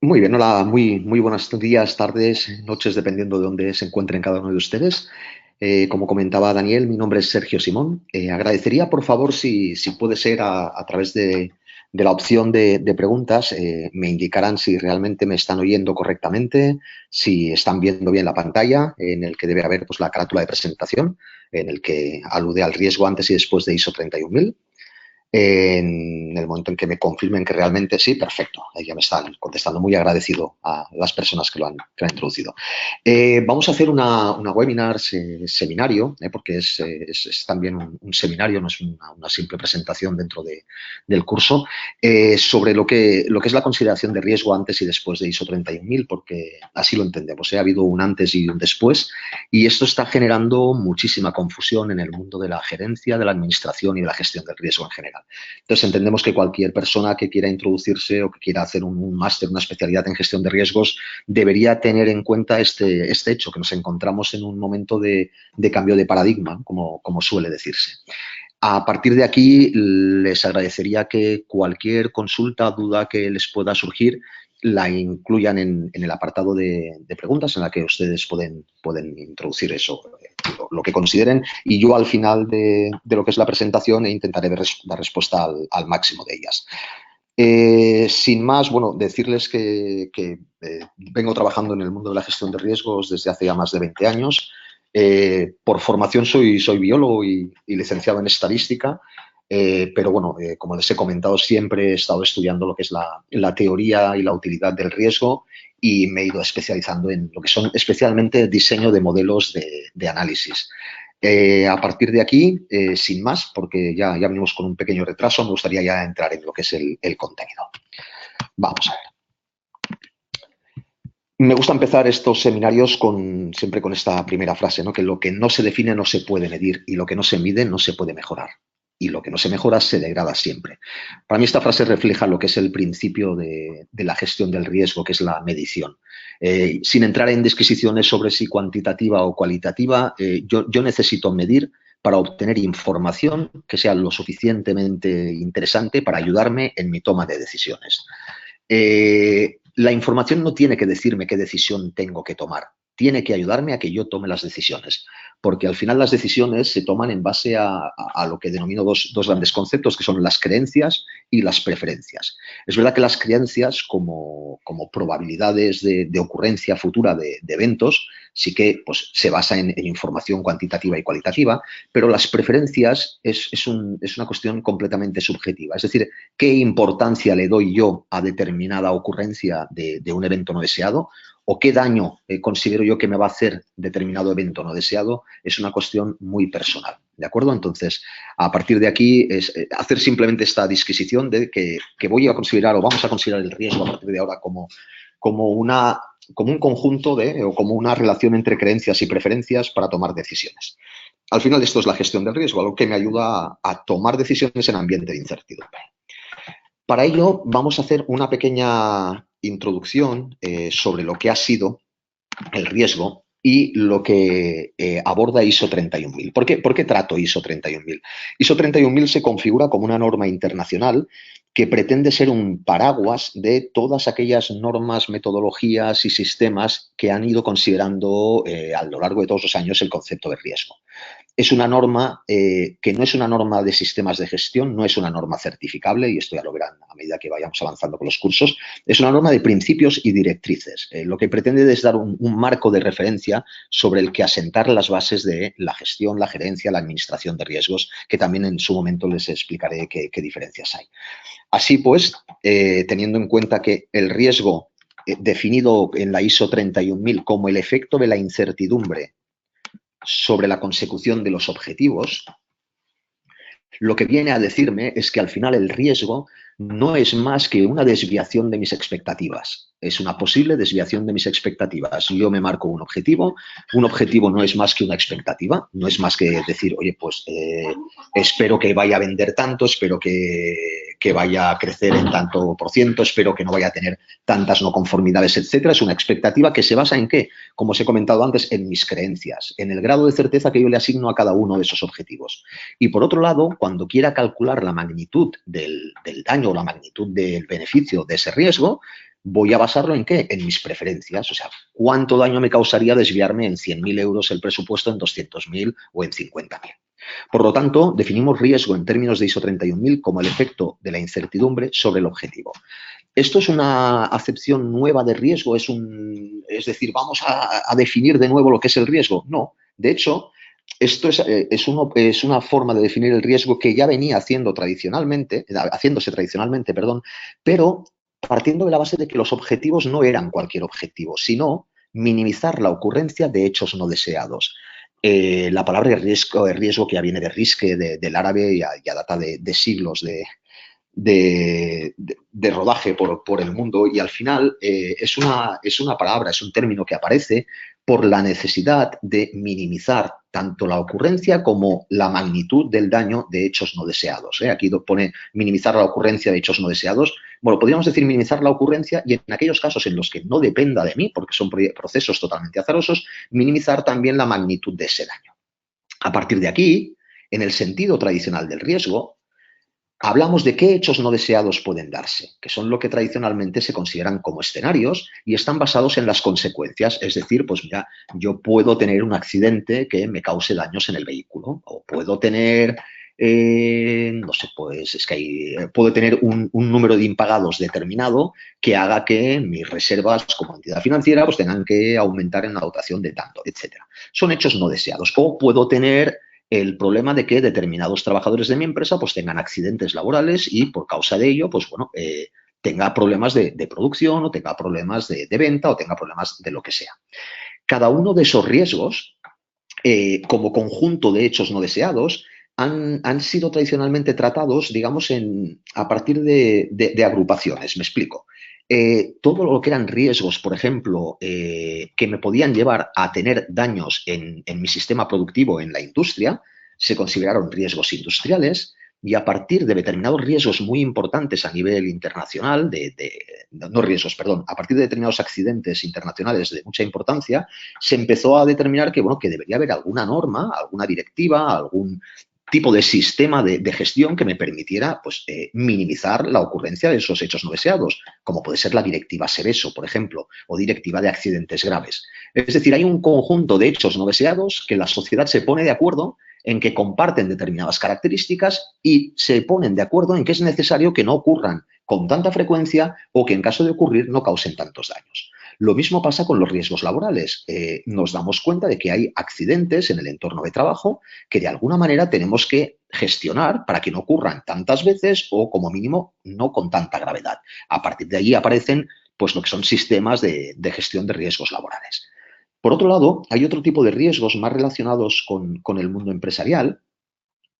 Muy bien, hola, muy buenos días, tardes, noches, dependiendo de dónde se encuentren cada uno de ustedes. Como comentaba Daniel, mi nombre es Sergio Simón. Agradecería, por favor, si puede ser a través de la opción de preguntas, me indicarán si realmente me están oyendo correctamente, si están viendo bien la pantalla, en el que debe haber pues, la carátula de presentación, en el que alude al riesgo antes y después de ISO 31000. En el momento en que me confirmen que realmente sí, perfecto. Ahí ya me están contestando. Muy agradecido a las personas que lo han introducido. Vamos a hacer una webinar seminario, porque es también un seminario, no es una simple presentación dentro del curso, sobre lo que es la consideración de riesgo antes y después de ISO 31000, porque así lo entendemos. Ha habido un antes y un después, y esto está generando muchísima confusión en el mundo de la gerencia, de la administración y de la gestión del riesgo en general. Entonces, entendemos que cualquier persona que quiera introducirse o que quiera hacer un máster, una especialidad en gestión de riesgos, debería tener en cuenta este hecho, que nos encontramos en un momento de cambio de paradigma, como suele decirse. A partir de aquí, les agradecería que cualquier consulta, duda que les pueda surgir, la incluyan en el apartado de preguntas en la que ustedes pueden introducir eso, lo que consideren, y yo al final de lo que es la presentación intentaré dar respuesta al máximo de ellas. Sin más, bueno, decirles que vengo trabajando en el mundo de la gestión de riesgos desde hace ya más de 20 años. Por formación soy biólogo y licenciado en estadística, pero bueno, como les he comentado, siempre he estado estudiando lo que es la teoría y la utilidad del riesgo, y me he ido especializando en lo que son especialmente diseño de modelos de análisis. A partir de aquí, sin más, porque ya venimos con un pequeño retraso, me gustaría ya entrar en lo que es el contenido. Vamos a ver. Me gusta empezar estos seminarios siempre con esta primera frase, ¿no? Que lo que no se define no se puede medir, y lo que no se mide no se puede mejorar, y lo que no se mejora se degrada siempre. Para mí esta frase refleja lo que es el principio de la gestión del riesgo, que es la medición. Sin entrar en disquisiciones sobre si cuantitativa o cualitativa, yo necesito medir para obtener información que sea lo suficientemente interesante para ayudarme en mi toma de decisiones. La información no tiene que decirme qué decisión tengo que tomar, tiene que ayudarme a que yo tome las decisiones, porque al final las decisiones se toman en base a lo que denomino dos grandes conceptos, que son las creencias y las preferencias. Es verdad que las creencias, como probabilidades de ocurrencia futura de eventos, sí que pues, se basa en información cuantitativa y cualitativa, pero las preferencias es una cuestión completamente subjetiva. Es decir, qué importancia le doy yo a determinada ocurrencia de un evento no deseado, o qué daño considero yo que me va a hacer determinado evento no deseado, es una cuestión muy personal. ¿De acuerdo? Entonces, a partir de aquí es hacer simplemente esta disquisición de que voy a considerar o vamos a considerar el riesgo a partir de ahora como un conjunto o como una relación entre creencias y preferencias para tomar decisiones. Al final, esto es la gestión del riesgo, algo que me ayuda a tomar decisiones en ambiente de incertidumbre. Para ello, vamos a hacer una pequeña introducción sobre lo que ha sido el riesgo y lo que aborda ISO 31000. ¿Por qué trato ISO 31000? ISO 31000 se configura como una norma internacional que pretende ser un paraguas de todas aquellas normas, metodologías y sistemas que han ido considerando a lo largo de todos los años el concepto de riesgo. Es una norma que no es una norma de sistemas de gestión, no es una norma certificable, y esto ya lo verán a medida que vayamos avanzando con los cursos. Es una norma de principios y directrices. Lo que pretende es dar un marco de referencia sobre el que asentar las bases de la gestión, la gerencia, la administración de riesgos, que también en su momento les explicaré qué diferencias hay. Así pues, teniendo en cuenta que el riesgo definido en la ISO 31000 como el efecto de la incertidumbre sobre la consecución de los objetivos, lo que viene a decirme es que al final el riesgo no es más que una desviación de mis expectativas. Es una posible desviación de mis expectativas. Yo me marco un objetivo no es más que una expectativa, no es más que decir, oye, pues espero que vaya a vender tanto, espero que vaya a crecer en tanto por ciento, espero que no vaya a tener tantas no conformidades, etcétera. Es una expectativa que se basa en ¿qué? Como os he comentado antes, en mis creencias, en el grado de certeza que yo le asigno a cada uno de esos objetivos. Y por otro lado, cuando quiera calcular la magnitud del daño o la magnitud del beneficio de ese riesgo, voy a basarlo en ¿qué? En mis preferencias. O sea, ¿cuánto daño me causaría desviarme en 100.000 euros el presupuesto, en 200.000 o en 50.000? Por lo tanto, definimos riesgo en términos de ISO 31000 como el efecto de la incertidumbre sobre el objetivo. Esto es una acepción nueva de riesgo, es decir, vamos a definir de nuevo lo que es el riesgo. No, de hecho, esto es una forma de definir el riesgo que ya venía haciéndose tradicionalmente, perdón, pero partiendo de la base de que los objetivos no eran cualquier objetivo, sino minimizar la ocurrencia de hechos no deseados. La palabra riesgo que ya viene de risque, del árabe, ya data de siglos de rodaje por el mundo, y al final es una palabra, es un término que aparece por la necesidad de minimizar tanto la ocurrencia como la magnitud del daño de hechos no deseados. Aquí pone minimizar la ocurrencia de hechos no deseados. Bueno, podríamos decir minimizar la ocurrencia, y en aquellos casos en los que no dependa de mí, porque son procesos totalmente azarosos, minimizar también la magnitud de ese daño. A partir de aquí, en el sentido tradicional del riesgo, hablamos de qué hechos no deseados pueden darse, que son lo que tradicionalmente se consideran como escenarios y están basados en las consecuencias. Es decir, pues mira, yo puedo tener un accidente que me cause daños en el vehículo, o puedo tener, no sé, pues es que puedo tener un número de impagados determinado que haga que mis reservas como entidad financiera pues tengan que aumentar en la dotación de tanto, etcétera. Son hechos no deseados. O puedo tener el problema de que determinados trabajadores de mi empresa pues tengan accidentes laborales y por causa de ello, pues bueno, tenga problemas de producción, o tenga problemas de venta, o tenga problemas de lo que sea. Cada uno de esos riesgos, como conjunto de hechos no deseados, han sido tradicionalmente tratados, digamos, a partir de agrupaciones. Me explico. Todo lo que eran riesgos, por ejemplo, que me podían llevar a tener daños en mi sistema productivo en la industria, se consideraron riesgos industriales, y a partir de determinados riesgos muy importantes a nivel internacional, no riesgos, perdón, a partir de determinados accidentes internacionales de mucha importancia, se empezó a determinar que, bueno, que debería haber alguna norma, alguna directiva, algún tipo de sistema de gestión que me permitiera pues, minimizar la ocurrencia de esos hechos no deseados, como puede ser la directiva Seveso, por ejemplo, o directiva de accidentes graves. Es decir, hay un conjunto de hechos no deseados que la sociedad se pone de acuerdo en que comparten determinadas características y se ponen de acuerdo en que es necesario que no ocurran con tanta frecuencia, o que en caso de ocurrir no causen tantos daños. Lo mismo pasa con los riesgos laborales. Nos damos cuenta de que hay accidentes en el entorno de trabajo que de alguna manera tenemos que gestionar para que no ocurran tantas veces, o como mínimo no con tanta gravedad. A partir de allí aparecen pues, lo que son sistemas de gestión de riesgos laborales. Por otro lado, hay otro tipo de riesgos más relacionados con el mundo empresarial,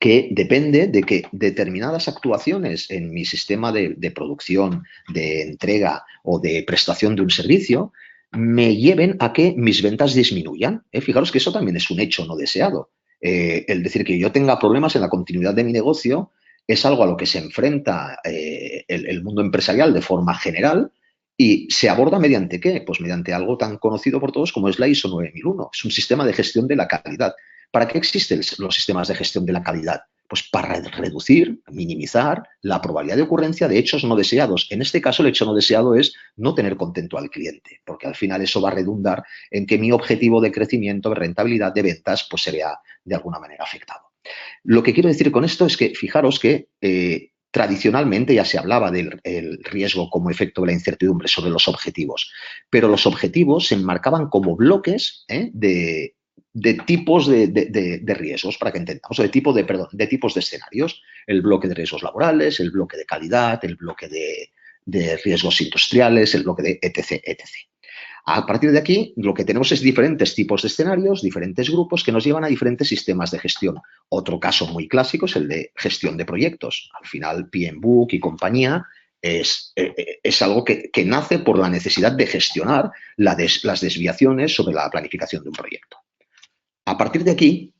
que depende de que determinadas actuaciones en mi sistema de producción, de entrega o de prestación de un servicio me lleven a que mis ventas disminuyan. Fijaros que eso también es un hecho no deseado. El decir que yo tenga problemas en la continuidad de mi negocio es algo a lo que se enfrenta el mundo empresarial de forma general, y se aborda mediante ¿qué? Pues mediante algo tan conocido por todos como es la ISO 9001. Es un sistema de gestión de la calidad. ¿Para qué existen los sistemas de gestión de la calidad? Pues para reducir, minimizar la probabilidad de ocurrencia de hechos no deseados. En este caso, el hecho no deseado es no tener contento al cliente, porque al final eso va a redundar en que mi objetivo de crecimiento, de rentabilidad, de ventas, pues se vea de alguna manera afectado. Lo que quiero decir con esto es que fijaros que tradicionalmente ya se hablaba del riesgo como efecto de la incertidumbre sobre los objetivos, pero los objetivos se enmarcaban como bloques de tipos de riesgos, para que entendamos, o de tipos de escenarios. El bloque de riesgos laborales, el bloque de calidad, el bloque de riesgos industriales, el bloque de etc, etc. A partir de aquí, lo que tenemos es diferentes tipos de escenarios, diferentes grupos que nos llevan a diferentes sistemas de gestión. Otro caso muy clásico es el de gestión de proyectos. Al final, PMBOK y compañía es algo que nace por la necesidad de gestionar las desviaciones sobre la planificación de un proyecto. A partir de aquí,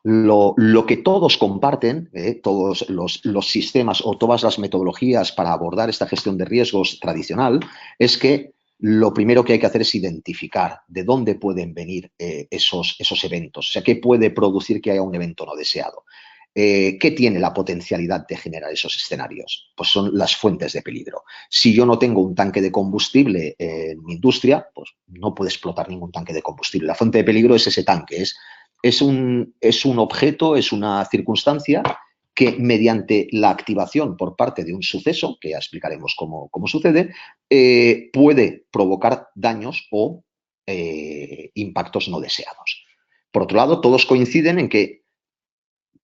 lo que todos comparten, todos los sistemas o todas las metodologías para abordar esta gestión de riesgos tradicional, es que lo primero que hay que hacer es identificar de dónde pueden venir esos eventos. O sea, qué puede producir que haya un evento no deseado. ¿Qué tiene la potencialidad de generar esos escenarios? Pues son las fuentes de peligro. Si yo no tengo un tanque de combustible en mi industria, pues no puede explotar ningún tanque de combustible. La fuente de peligro es ese tanque, es un objeto, es una circunstancia que mediante la activación por parte de un suceso, que ya explicaremos cómo sucede, puede provocar daños o impactos no deseados. Por otro lado, todos coinciden en que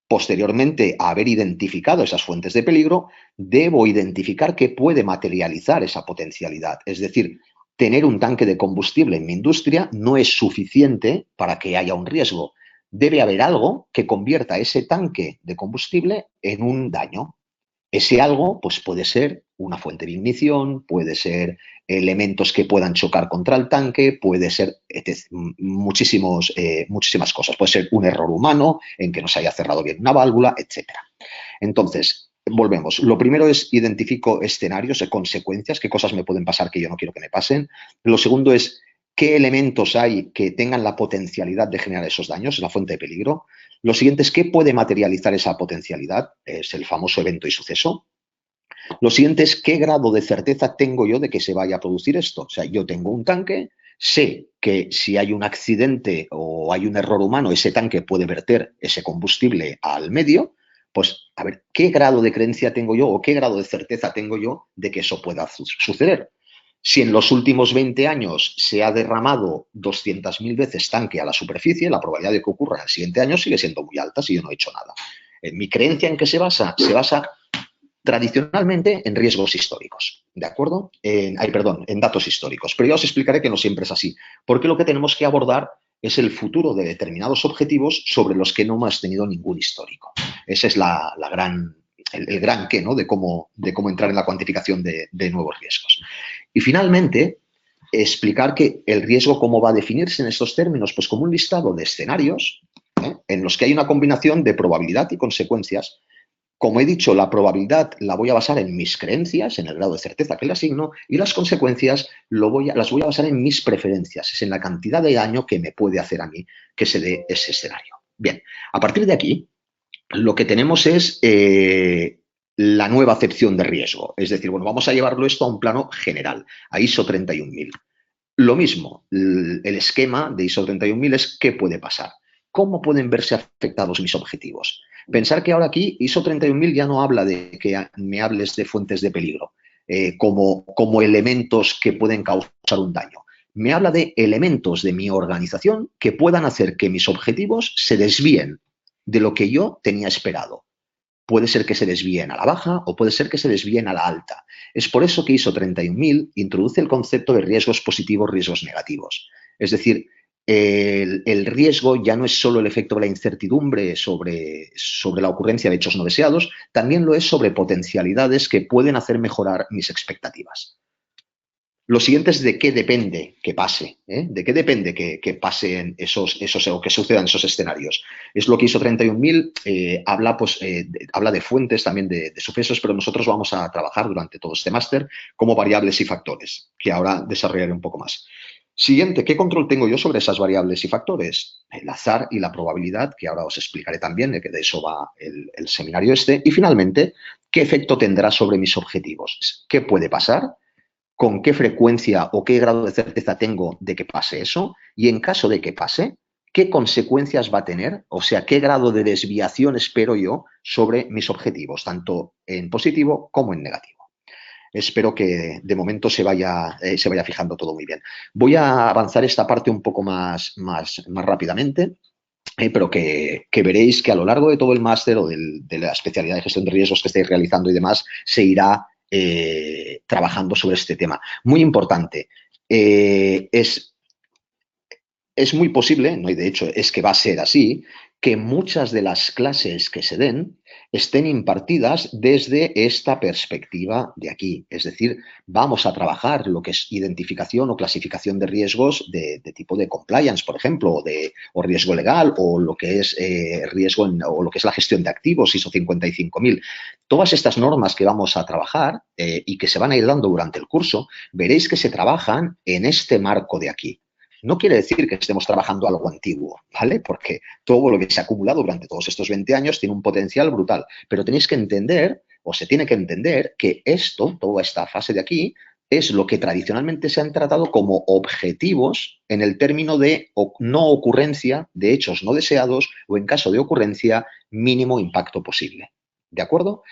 posteriormente a haber identificado esas fuentes de peligro, debo identificar qué puede materializar esa potencialidad. Es decir, tener un tanque de combustible en mi industria no es suficiente para que haya un riesgo. Debe haber algo que convierta ese tanque de combustible en un daño. Ese algo pues puede ser una fuente de ignición, puede ser elementos que puedan chocar contra el tanque, puede ser muchísimas cosas. Puede ser un error humano en que no se haya cerrado bien una válvula, etc. Entonces, volvemos. Lo primero es identifico escenarios, consecuencias, qué cosas me pueden pasar que yo no quiero que me pasen. Lo segundo es qué elementos hay que tengan la potencialidad de generar esos daños, la fuente de peligro. Lo siguiente es qué puede materializar esa potencialidad, es el famoso evento y suceso. Lo siguiente es qué grado de certeza tengo yo de que se vaya a producir esto. O sea, yo tengo un tanque, sé que si hay un accidente o hay un error humano, ese tanque puede verter ese combustible al medio. Pues, a ver, ¿qué grado de creencia tengo yo o qué grado de certeza tengo yo de que eso pueda suceder? Si en los últimos 20 años se ha derramado 200.000 veces tanque a la superficie, la probabilidad de que ocurra en el siguiente año sigue siendo muy alta si yo no he hecho nada. Mi creencia en qué se basa tradicionalmente en riesgos históricos, ¿de acuerdo? En datos históricos. Pero ya os explicaré que no siempre es así, porque lo que tenemos que abordar es el futuro de determinados objetivos sobre los que no hemos tenido ningún histórico. Ese es el gran qué, ¿no? De cómo entrar en la cuantificación de nuevos riesgos. Y finalmente, explicar que el riesgo, ¿cómo va a definirse en estos términos? Pues como un listado de escenarios en los que hay una combinación de probabilidad y consecuencias. Como he dicho, la probabilidad la voy a basar en mis creencias, en el grado de certeza que le asigno, y las consecuencias las voy a basar en mis preferencias, es en la cantidad de daño que me puede hacer a mí que se dé ese escenario. Bien, a partir de aquí, lo que tenemos es la nueva acepción de riesgo. Es decir, bueno, vamos a llevarlo esto a un plano general, a ISO 31000. Lo mismo, el esquema de ISO 31000 es qué puede pasar. ¿Cómo pueden verse afectados mis objetivos? Pensar que ahora aquí ISO 31000 ya no habla de que me hables de fuentes de peligro como elementos que pueden causar un daño. Me habla de elementos de mi organización que puedan hacer que mis objetivos se desvíen de lo que yo tenía esperado. Puede ser que se desvíen a la baja o puede ser que se desvíen a la alta. Es por eso que ISO 31000 introduce el concepto de riesgos positivos, riesgos negativos. Es decir, el riesgo ya no es solo el efecto de la incertidumbre sobre la ocurrencia de hechos no deseados, también lo es sobre potencialidades que pueden hacer mejorar mis expectativas. Lo siguiente es de qué depende que pase, de qué depende que pasen esos o que sucedan esos escenarios. Es lo que ISO 31000 habla de fuentes también de sucesos, pero nosotros vamos a trabajar durante todo este máster como variables y factores, que ahora desarrollaré un poco más. Siguiente, ¿qué control tengo yo sobre esas variables y factores? El azar y la probabilidad, que ahora os explicaré también, que de eso va el seminario este. Y finalmente, ¿qué efecto tendrá sobre mis objetivos? ¿Qué puede pasar? ¿Con qué frecuencia o qué grado de certeza tengo de que pase eso? Y en caso de que pase, ¿qué consecuencias va a tener? O sea, ¿qué grado de desviación espero yo sobre mis objetivos, tanto en positivo como en negativo? Espero que de momento se vaya fijando todo muy bien. Voy a avanzar esta parte un poco más rápidamente, pero que veréis que a lo largo de todo el máster o de la especialidad de gestión de riesgos que estáis realizando y demás, se irá trabajando sobre este tema. Muy importante, es muy posible, no, y de hecho es que va a ser así, que muchas de las clases que se den estén impartidas desde esta perspectiva de aquí. Es decir, vamos a trabajar lo que es identificación o clasificación de riesgos de tipo de compliance, por ejemplo, o riesgo legal, o lo que es riesgo o lo que es la gestión de activos, ISO 55000. Todas estas normas que vamos a trabajar y que se van a ir dando durante el curso, veréis que se trabajan en este marco de aquí. No quiere decir que estemos trabajando algo antiguo, ¿vale? Porque todo lo que se ha acumulado durante todos estos 20 años tiene un potencial brutal. Pero tenéis que entender, o se tiene que entender, que esto, toda esta fase de aquí, es lo que tradicionalmente se han tratado como objetivos en el término de no ocurrencia de hechos no deseados o, en caso de ocurrencia, mínimo impacto posible. ¿De acuerdo?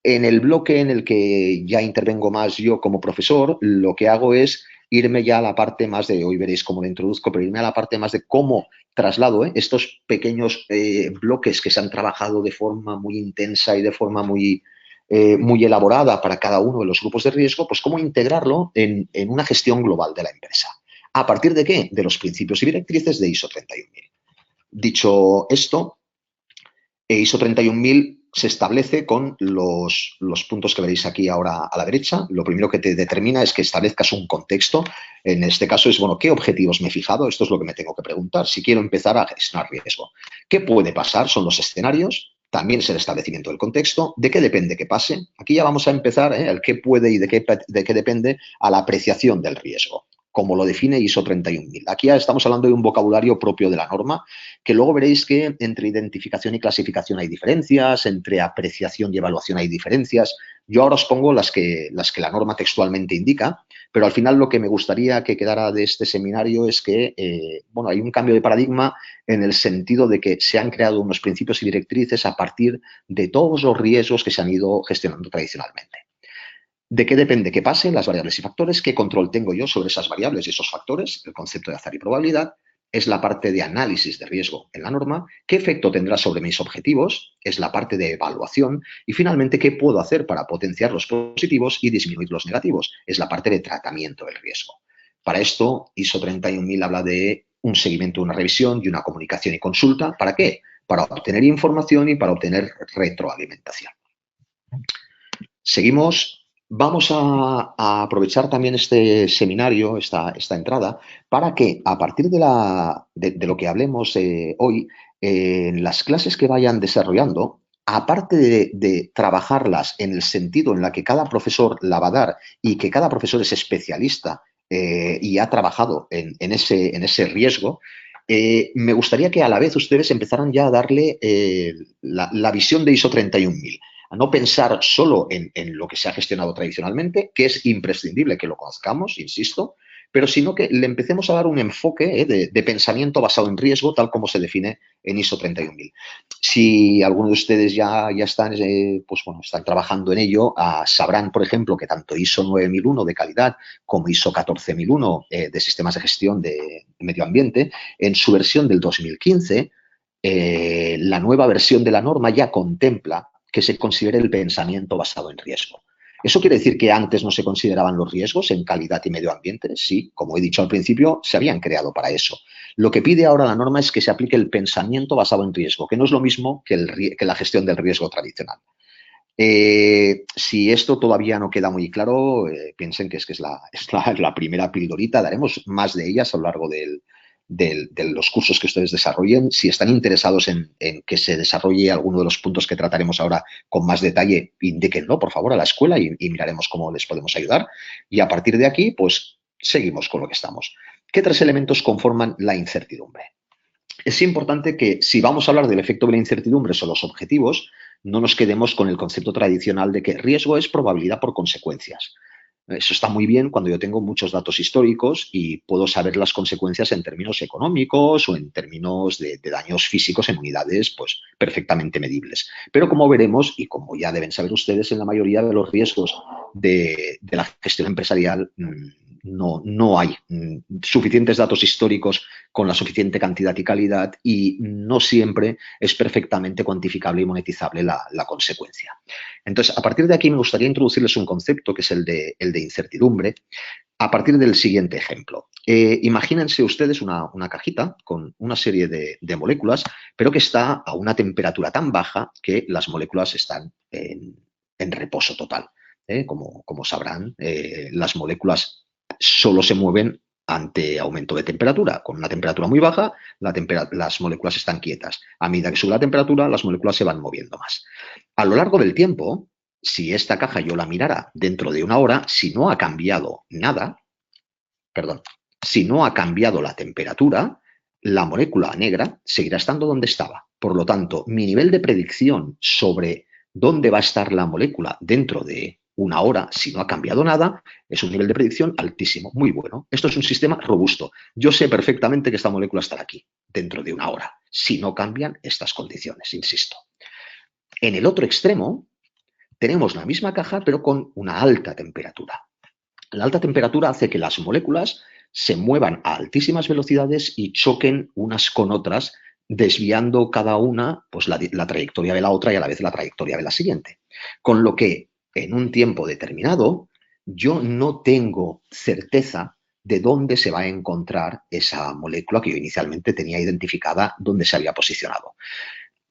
En el bloque en el que ya intervengo más yo como profesor, lo que hago es irme ya a la parte más de, hoy veréis cómo lo introduzco, pero irme a la parte más de cómo traslado estos pequeños bloques que se han trabajado de forma muy intensa y de forma muy elaborada para cada uno de los grupos de riesgo, pues cómo integrarlo en una gestión global de la empresa. ¿A partir de qué? De los principios y directrices de ISO 31000. Dicho esto, ISO 31000 se establece con los puntos que veréis aquí ahora a la derecha. Lo primero que te determina es que establezcas un contexto. En este caso es, bueno, ¿qué objetivos me he fijado? Esto es lo que me tengo que preguntar. Si quiero empezar a gestionar riesgo. ¿Qué puede pasar? Son los escenarios. También es el establecimiento del contexto. ¿De qué depende que pase? Aquí ya vamos a empezar, el qué puede y de qué depende a la apreciación del riesgo, como lo define ISO 31000. Aquí ya estamos hablando de un vocabulario propio de la norma, que luego veréis que entre identificación y clasificación hay diferencias, entre apreciación y evaluación hay diferencias. Yo ahora os pongo las que la norma textualmente indica, pero al final lo que me gustaría que quedara de este seminario es que, bueno, hay un cambio de paradigma en el sentido de que se han creado unos principios y directrices a partir de todos los riesgos que se han ido gestionando tradicionalmente. ¿De qué depende que pase? Las variables y factores. ¿Qué control tengo yo sobre esas variables y esos factores? El concepto de azar y probabilidad. Es la parte de análisis de riesgo en la norma. ¿Qué efecto tendrá sobre mis objetivos? Es la parte de evaluación. Y finalmente, ¿qué puedo hacer para potenciar los positivos y disminuir los negativos? Es la parte de tratamiento del riesgo. Para esto, ISO 31000 habla de un seguimiento, una revisión y una comunicación y consulta. ¿Para qué? Para obtener información y para obtener retroalimentación. Seguimos. Vamos a aprovechar también este seminario, esta entrada, para que a partir de lo que hablemos hoy, en las clases que vayan desarrollando, aparte de trabajarlas en el sentido en la que cada profesor la va a dar y que cada profesor es especialista y ha trabajado en ese riesgo, me gustaría que a la vez ustedes empezaran ya a darle la visión de ISO 31000, a no pensar solo en lo que se ha gestionado tradicionalmente, que es imprescindible que lo conozcamos, insisto, pero sino que le empecemos a dar un enfoque de pensamiento basado en riesgo, tal como se define en ISO 31000. Si alguno de ustedes ya están, pues bueno, están trabajando en ello, sabrán, por ejemplo, que tanto ISO 9001 de calidad como ISO 14001 de sistemas de gestión de medio ambiente, en su versión del 2015, la nueva versión de la norma ya contempla que se considere el pensamiento basado en riesgo. ¿Eso quiere decir que antes no se consideraban los riesgos en calidad y medio ambiente? Sí, como he dicho al principio, se habían creado para eso. Lo que pide ahora la norma es que se aplique el pensamiento basado en riesgo, que no es lo mismo que la gestión del riesgo tradicional. Si esto todavía no queda muy claro, piensen que es la primera pildorita. Daremos más de ellas a lo largo de los cursos que ustedes desarrollen. Si están interesados en que se desarrolle alguno de los puntos que trataremos ahora con más detalle, indíquenlo, por favor, a la escuela y miraremos cómo les podemos ayudar. Y a partir de aquí, pues seguimos con lo que estamos. ¿Qué tres elementos conforman la incertidumbre? Es importante que si vamos a hablar del efecto de la incertidumbre sobre los objetivos, no nos quedemos con el concepto tradicional de que riesgo es probabilidad por consecuencias. Eso está muy bien cuando yo tengo muchos datos históricos y puedo saber las consecuencias en términos económicos o en términos de daños físicos en unidades pues, perfectamente medibles. Pero como veremos, y como ya deben saber ustedes, en la mayoría de los riesgos de la gestión empresarial no hay suficientes datos históricos con la suficiente cantidad y calidad y no siempre es perfectamente cuantificable y monetizable la consecuencia. Entonces, a partir de aquí me gustaría introducirles un concepto que es el de incertidumbre a partir del siguiente ejemplo. Imagínense ustedes una cajita con una serie de moléculas, pero que está a una temperatura tan baja que las moléculas están en reposo total. Como sabrán, las moléculas solo se mueven ante aumento de temperatura. Con una temperatura muy baja, las moléculas están quietas. A medida que sube la temperatura, las moléculas se van moviendo más. A lo largo del tiempo, si esta caja yo la mirara dentro de una hora, si no ha cambiado nada, perdón, Si no ha cambiado la temperatura, la molécula negra seguirá estando donde estaba. Por lo tanto, mi nivel de predicción sobre dónde va a estar la molécula dentro de una hora, si no ha cambiado nada, es un nivel de predicción altísimo, muy bueno. Esto es un sistema robusto. Yo sé perfectamente que esta molécula estará aquí dentro de una hora, si no cambian estas condiciones, insisto. En el otro extremo, tenemos la misma caja, pero con una alta temperatura. La alta temperatura hace que las moléculas se muevan a altísimas velocidades y choquen unas con otras, desviando cada una pues, la trayectoria de la otra y a la vez la trayectoria de la siguiente. Con lo que en un tiempo determinado yo no tengo certeza de dónde se va a encontrar esa molécula que yo inicialmente tenía identificada, dónde se había posicionado.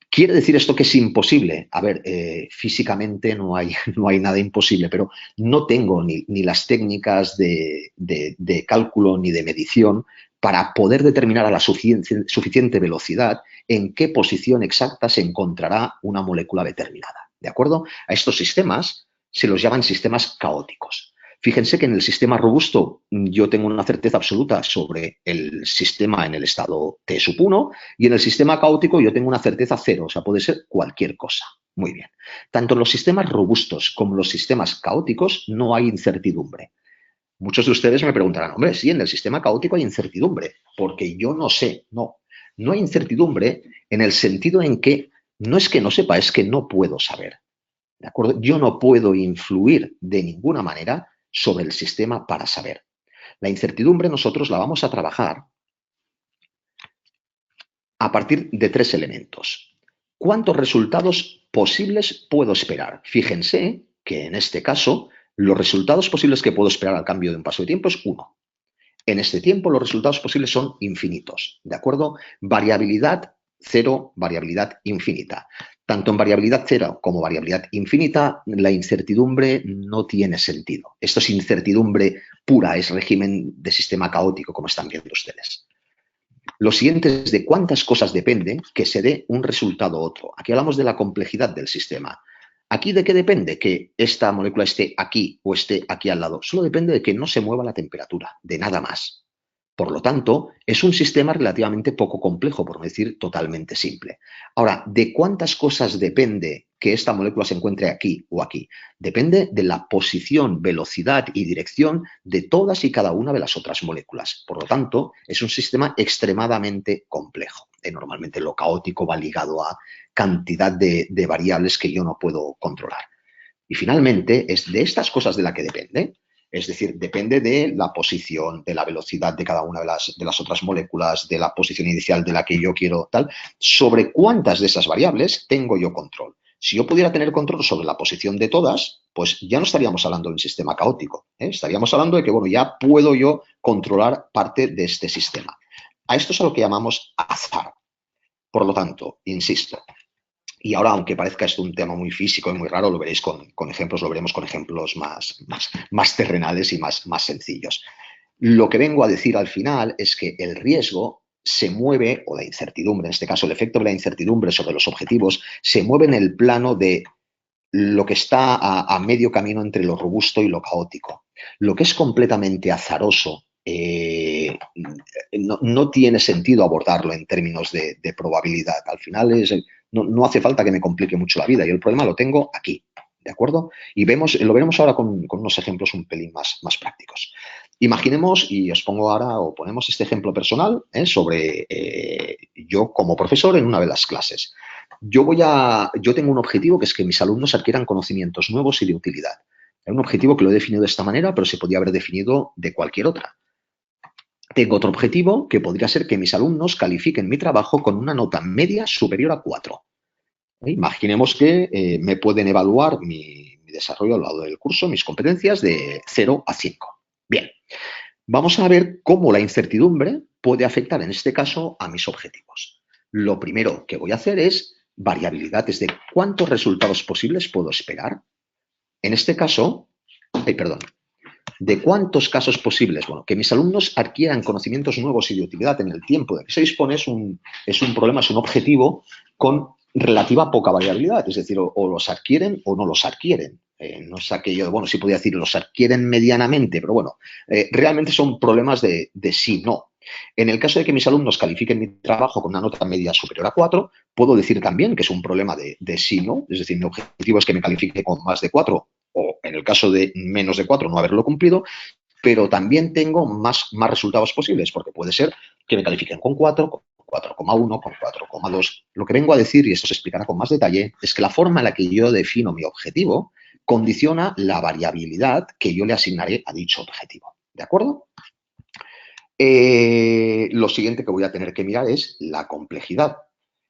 ¿Quiere decir esto que es imposible? A ver, físicamente no hay nada imposible, pero no tengo ni las técnicas de cálculo ni de medición para poder determinar a la suficiente velocidad en qué posición exacta se encontrará una molécula determinada. ¿De acuerdo? A estos sistemas se los llaman sistemas caóticos. Fíjense que en el sistema robusto yo tengo una certeza absoluta sobre el sistema en el estado T1 y en el sistema caótico yo tengo una certeza cero, o sea, puede ser cualquier cosa. Muy bien. Tanto en los sistemas robustos como en los sistemas caóticos no hay incertidumbre. Muchos de ustedes me preguntarán, hombre, sí, en el sistema caótico hay incertidumbre, porque yo no sé. No hay incertidumbre en el sentido en que no es que no sepa, es que no puedo saber. ¿De acuerdo? Yo no puedo influir de ninguna manera sobre el sistema para saber. La incertidumbre nosotros la vamos a trabajar a partir de tres elementos. ¿Cuántos resultados posibles puedo esperar? Fíjense que en este caso los resultados posibles que puedo esperar al cambio de un paso de tiempo es 1. En este tiempo los resultados posibles son infinitos, ¿de acuerdo? Variabilidad 0, variabilidad infinita. Tanto en variabilidad 0 como variabilidad infinita, la incertidumbre no tiene sentido. Esto es incertidumbre pura, es régimen de sistema caótico, como están viendo ustedes. Lo siguiente es de cuántas cosas depende que se dé un resultado u otro. Aquí hablamos de la complejidad del sistema. ¿Aquí de qué depende que esta molécula esté aquí o esté aquí al lado? Solo depende de que no se mueva la temperatura, de nada más. Por lo tanto, es un sistema relativamente poco complejo, por no decir totalmente simple. Ahora, ¿de cuántas cosas depende que esta molécula se encuentre aquí o aquí? Depende de la posición, velocidad y dirección de todas y cada una de las otras moléculas. Por lo tanto, es un sistema extremadamente complejo. Normalmente lo caótico va ligado a cantidad de variables que yo no puedo controlar. Y finalmente, es de estas cosas de las que depende. Es decir, depende de la posición, de la velocidad de cada una de las otras moléculas, de la posición inicial de la que yo quiero tal, sobre cuántas de esas variables tengo yo control. Si yo pudiera tener control sobre la posición de todas, pues ya no estaríamos hablando de un sistema caótico. Estaríamos hablando de que, bueno, ya puedo yo controlar parte de este sistema. A esto es a lo que llamamos azar. Por lo tanto, insisto, y ahora, aunque parezca esto un tema muy físico y muy raro, lo veréis con ejemplos, lo veremos con ejemplos más terrenales y más sencillos. Lo que vengo a decir al final es que el riesgo se mueve, o la incertidumbre, en este caso el efecto de la incertidumbre sobre los objetivos, se mueve en el plano de lo que está a medio camino entre lo robusto y lo caótico. Lo que es completamente azaroso, no tiene sentido abordarlo en términos de probabilidad. Al final no hace falta que me complique mucho la vida. Yo el problema lo tengo aquí, ¿de acuerdo? Y lo veremos ahora con unos ejemplos un pelín más prácticos. Imaginemos, y os pongo ahora, o ponemos este ejemplo personal sobre yo como profesor en una de las clases. Yo tengo un objetivo que es que mis alumnos adquieran conocimientos nuevos y de utilidad. Es un objetivo que lo he definido de esta manera, pero se podría haber definido de cualquier otra. Tengo otro objetivo que podría ser que mis alumnos califiquen mi trabajo con una nota media superior a 4. Imaginemos que me pueden evaluar mi desarrollo a lo largo del curso, mis competencias de 0 a 5. Bien, vamos a ver cómo la incertidumbre puede afectar en este caso a mis objetivos. Lo primero que voy a hacer es variabilidad, es de cuántos resultados posibles puedo esperar. En este caso, ¿de cuántos casos posibles? Bueno, que mis alumnos adquieran conocimientos nuevos y de utilidad en el tiempo de que se dispone es un problema, es un objetivo con relativa poca variabilidad, es decir, o los adquieren o no los adquieren. No es aquello de, bueno, sí podría decir, los adquieren medianamente, pero bueno, realmente son problemas de sí, no. En el caso de que mis alumnos califiquen mi trabajo con una nota media superior a 4, puedo decir también que es un problema de sí, no. Es decir, mi objetivo es que me califique con más de 4 o en el caso de menos de 4 no haberlo cumplido, pero también tengo más resultados posibles, porque puede ser que me califiquen con 4, con 4,1, con 4,2. Lo que vengo a decir, y esto se explicará con más detalle, es que la forma en la que yo defino mi objetivo condiciona la variabilidad que yo le asignaré a dicho objetivo. ¿De acuerdo? Lo siguiente que voy a tener que mirar es la complejidad.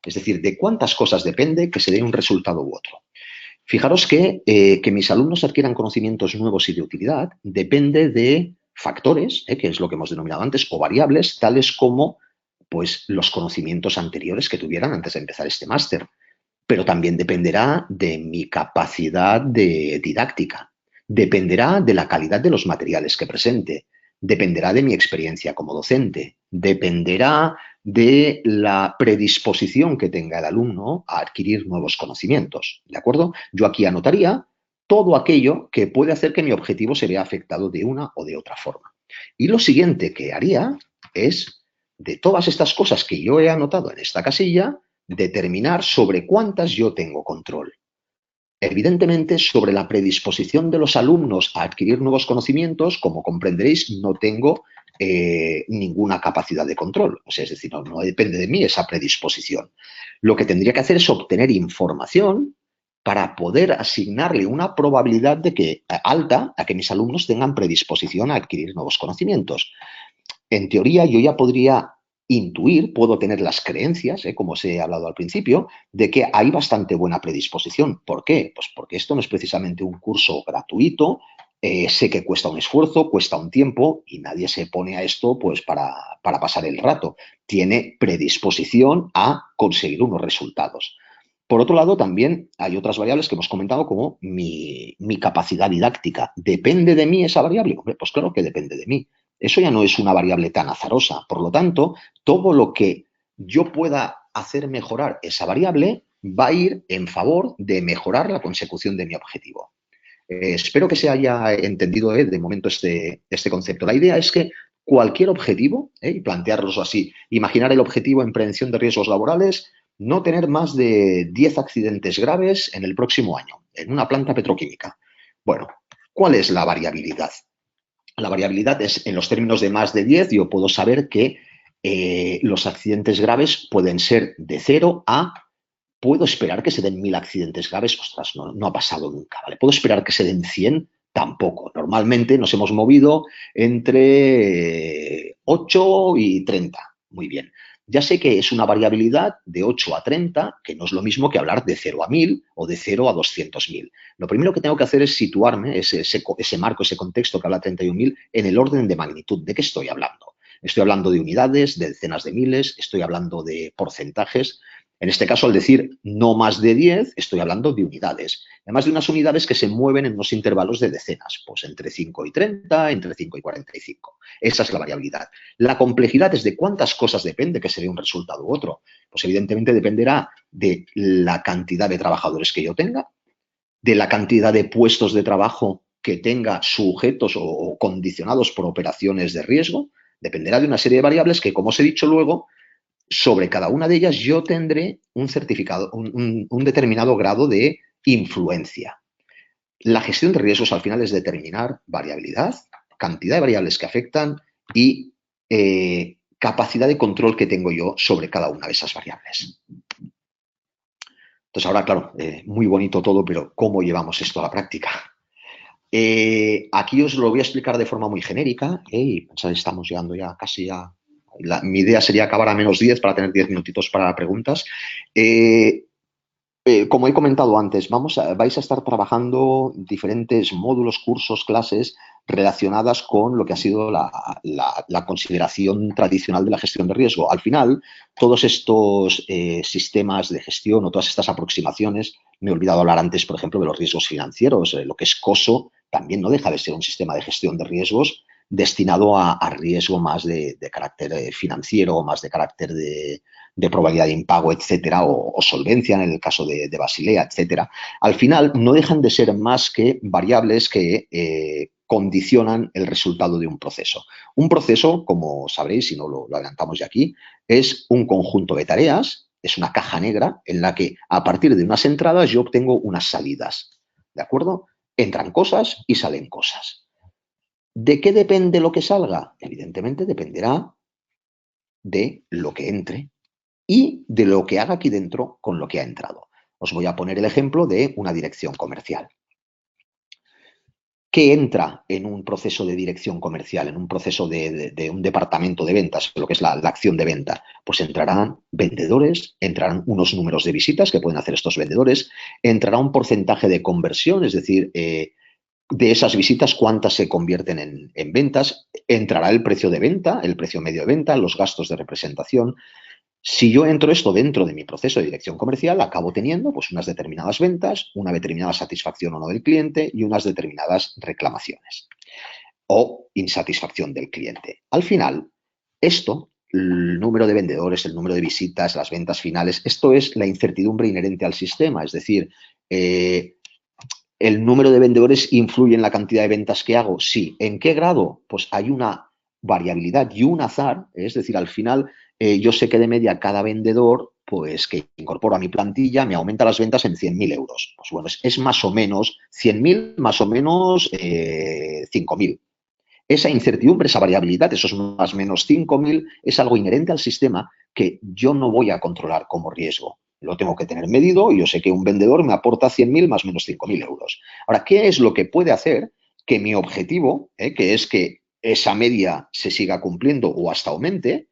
Es decir, de cuántas cosas depende que se dé un resultado u otro. Fijaros que mis alumnos adquieran conocimientos nuevos y de utilidad depende de factores, que es lo que hemos denominado antes, o variables, tales como pues, los conocimientos anteriores que tuvieran antes de empezar este máster. Pero también dependerá de mi capacidad de didáctica, dependerá de la calidad de los materiales que presente, dependerá de mi experiencia como docente, dependerá de la predisposición que tenga el alumno a adquirir nuevos conocimientos. ¿De acuerdo? Yo aquí anotaría todo aquello que puede hacer que mi objetivo se vea afectado de una o de otra forma. Y lo siguiente que haría es, de todas estas cosas que yo he anotado en esta casilla, determinar sobre cuántas yo tengo control. Evidentemente, sobre la predisposición de los alumnos a adquirir nuevos conocimientos, como comprenderéis, no tengo ninguna capacidad de control. O sea, es decir, no depende de mí esa predisposición. Lo que tendría que hacer es obtener información para poder asignarle una probabilidad de que alta a que mis alumnos tengan predisposición a adquirir nuevos conocimientos. En teoría, yo ya podría intuir, puedo tener las creencias, como os he hablado al principio, de que hay bastante buena predisposición. ¿Por qué? Pues porque esto no es precisamente un curso gratuito, sé que cuesta un esfuerzo, cuesta un tiempo y nadie se pone a esto pues para pasar el rato. Tiene predisposición a conseguir unos resultados. Por otro lado, también hay otras variables que hemos comentado como mi capacidad didáctica. ¿Depende de mí esa variable? Hombre, pues claro que depende de mí. Eso ya no es una variable tan azarosa. Por lo tanto, todo lo que yo pueda hacer mejorar esa variable va a ir en favor de mejorar la consecución de mi objetivo. Espero que se haya entendido de momento este concepto. La idea es que cualquier objetivo, y plantearlo así, imaginar el objetivo en prevención de riesgos laborales, no tener más de 10 accidentes graves en el próximo año, en una planta petroquímica. Bueno, ¿cuál es la variabilidad? La variabilidad es, en los términos de más de 10, yo puedo saber que los accidentes graves pueden ser de 0 a, puedo esperar que se den 1000 accidentes graves, ostras, no ha pasado nunca, ¿vale? ¿Puedo esperar que se den 100? Tampoco. Normalmente nos hemos movido entre 8 y 30. Muy bien. Ya sé que es una variabilidad de 8 a 30, que no es lo mismo que hablar de 0 a 1000 o de 0 a 200.000. Lo primero que tengo que hacer es situarme, ese marco, ese contexto que habla 31.000, en el orden de magnitud. ¿De qué estoy hablando? Estoy hablando de unidades, de decenas de miles, estoy hablando de porcentajes. En este caso, al decir no más de 10, estoy hablando de unidades. Además de unas unidades que se mueven en unos intervalos de decenas, pues entre 5 y 30, entre 5 y 45. Esa es la variabilidad. La complejidad es de cuántas cosas depende que se dé un resultado u otro. Pues evidentemente dependerá de la cantidad de trabajadores que yo tenga, de la cantidad de puestos de trabajo que tenga sujetos o condicionados por operaciones de riesgo. Dependerá de una serie de variables que, como os he dicho luego, sobre cada una de ellas yo tendré un certificado, un determinado grado de influencia. La gestión de riesgos al final es determinar variabilidad, cantidad de variables que afectan y capacidad de control que tengo yo sobre cada una de esas variables. Entonces ahora, claro, muy bonito todo, pero ¿cómo llevamos esto a la práctica? Aquí os lo voy a explicar de forma muy genérica y pensad, estamos llegando ya casi a... mi idea sería acabar a menos 10 para tener 10 minutitos para preguntas. Como he comentado antes, vais a estar trabajando diferentes módulos, cursos, clases relacionadas con lo que ha sido la consideración tradicional de la gestión de riesgo. Al final, todos estos sistemas de gestión o todas estas aproximaciones, me he olvidado hablar antes, por ejemplo, de los riesgos financieros. Lo que es COSO también no deja de ser un sistema de gestión de riesgos destinado a riesgo más de carácter financiero, más de carácter de probabilidad de impago, etcétera, o solvencia en el caso de Basilea, etcétera. Al final no dejan de ser más que variables que condicionan el resultado de un proceso. Un proceso, como sabréis, si no lo adelantamos ya aquí, es un conjunto de tareas, es una caja negra en la que a partir de unas entradas yo obtengo unas salidas. ¿De acuerdo? Entran cosas y salen cosas. ¿De qué depende lo que salga? Evidentemente dependerá de lo que entre y de lo que haga aquí dentro con lo que ha entrado. Os voy a poner el ejemplo de una dirección comercial. ¿Qué entra en un proceso de dirección comercial, en un proceso de un departamento de ventas, lo que es la acción de venta? Pues entrarán vendedores, entrarán unos números de visitas que pueden hacer estos vendedores, entrará un porcentaje de conversión, es decir, de esas visitas, cuántas se convierten en ventas, entrará el precio de venta, el precio medio de venta, los gastos de representación. Si yo entro esto dentro de mi proceso de dirección comercial, acabo teniendo pues, unas determinadas ventas, una determinada satisfacción o no del cliente y unas determinadas reclamaciones o insatisfacción del cliente. Al final, esto, el número de vendedores, el número de visitas, las ventas finales, esto es la incertidumbre inherente al sistema. Es decir, ¿el número de vendedores influye en la cantidad de ventas que hago? Sí. ¿En qué grado? Pues hay una variabilidad y un azar. Es decir, al final yo sé que de media cada vendedor pues que incorporo a mi plantilla me aumenta las ventas en 100.000 euros. Pues bueno, es más o menos 100.000 más o menos 5.000. Esa incertidumbre, esa variabilidad, esos más o menos 5.000, es algo inherente al sistema que yo no voy a controlar como riesgo. Lo tengo que tener medido y yo sé que un vendedor me aporta 100.000 más o menos 5.000 euros. Ahora, ¿qué es lo que puede hacer que mi objetivo, que es que esa media se siga cumpliendo o hasta aumente,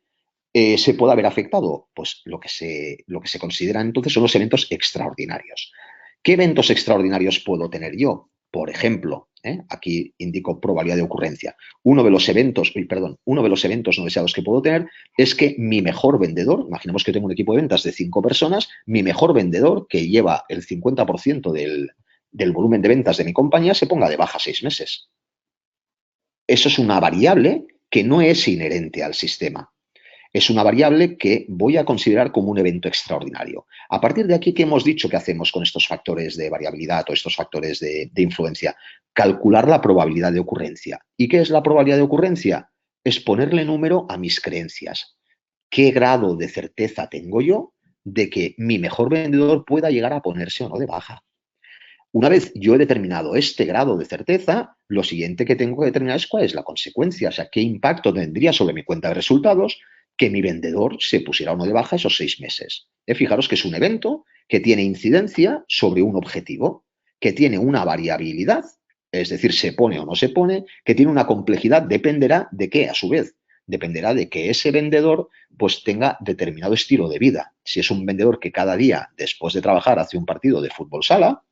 se pueda ver afectado? Pues lo que se considera entonces son los eventos extraordinarios. ¿Qué eventos extraordinarios puedo tener yo? Por ejemplo, aquí indico probabilidad de ocurrencia. Uno de los eventos no deseados que puedo tener es que mi mejor vendedor, imaginemos que tengo un equipo de ventas de 5 personas, mi mejor vendedor, que lleva el 50% del volumen de ventas de mi compañía, se ponga de baja 6 meses. Eso es una variable que no es inherente al sistema. Es una variable que voy a considerar como un evento extraordinario. A partir de aquí, ¿qué hemos dicho que hacemos con estos factores de variabilidad o estos factores de influencia? Calcular la probabilidad de ocurrencia. ¿Y qué es la probabilidad de ocurrencia? Es ponerle número a mis creencias. ¿Qué grado de certeza tengo yo de que mi mejor vendedor pueda llegar a ponerse o no de baja? Una vez yo he determinado este grado de certeza, lo siguiente que tengo que determinar es cuál es la consecuencia, o sea, qué impacto tendría sobre mi cuenta de resultados que mi vendedor se pusiera o no de baja esos 6 meses. Fijaros que es un evento que tiene incidencia sobre un objetivo, que tiene una variabilidad, es decir, se pone o no se pone, que tiene una complejidad, dependerá de qué, a su vez, dependerá de que ese vendedor pues tenga determinado estilo de vida. Si es un vendedor que cada día, después de trabajar, hace un partido de fútbol sala,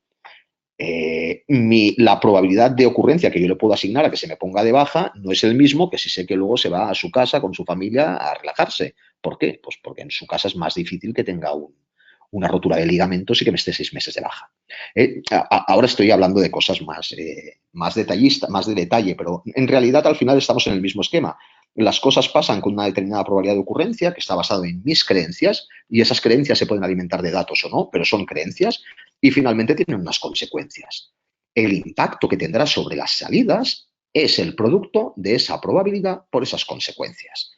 la probabilidad de ocurrencia que yo le puedo asignar a que se me ponga de baja no es el mismo que si sé que luego se va a su casa con su familia a relajarse. ¿Por qué? Pues porque en su casa es más difícil que tenga una rotura de ligamentos y que me esté 6 meses de baja. Ahora estoy hablando de cosas más detallistas, más de detalle, pero en realidad al final estamos en el mismo esquema. Las cosas pasan con una determinada probabilidad de ocurrencia que está basado en mis creencias y esas creencias se pueden alimentar de datos o no, pero son creencias y finalmente tienen unas consecuencias. El impacto que tendrá sobre las salidas es el producto de esa probabilidad por esas consecuencias.